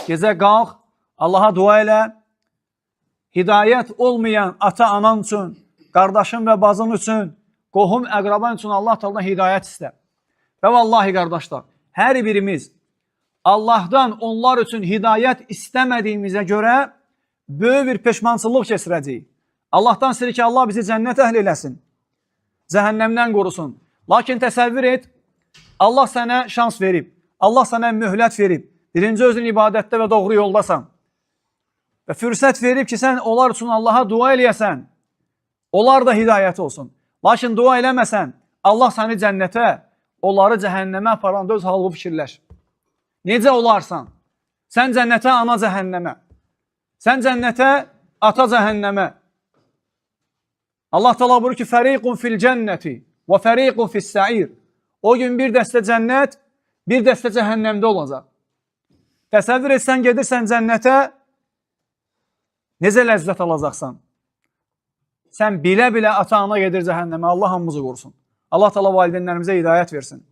Gecə qalx, Allaha dua elə, hidayət olmayan ata-anan üçün, qardaşın və bazın üçün, qohum, əqraban üçün Allah Taala'dan hidayət istə. Və vallahi qardaşlar, hər birimiz Allahdan onlar üçün hidayət istəmədiyimizə görə böyük bir peşmançılıq keçirəcəyik. Allahdan istəyir ki, Allah bizi cənnət əhli eləsin, cəhənnəmdən qorusun. Lakin təsəvvür et, Allah sənə şans verib, Allah sənə möhlət verib, birinci özün ibadətdə və doğru yoldasan və fürsət verib ki, sən onlar üçün Allaha dua eləyəsən, onlar da hidayət olsun. Lakin dua eləməsən, Allah səni cənnətə, onları cəhənnəmə aparan da öz halını fikirləş. Necə olarsan? Sən cənnətə, ana cəhənnəmə. Sən cənnətə, ata cəhənnəmə. Allah Teala buyurur ki, fəriqun fil cənnəti və fəriqun fis səir. O gün bir dəstə cənnət, bir dəstə cəhənnəmdə olacaq. Təsəvvür etsən, gedirsən cənnətə, necə ləzzət alacaqsan? Sən bilə-bilə ata-ana gedir cəhənnəmə. Allah hamımızı qorusun. Allah Teala valideynlərimizə hidayət versin.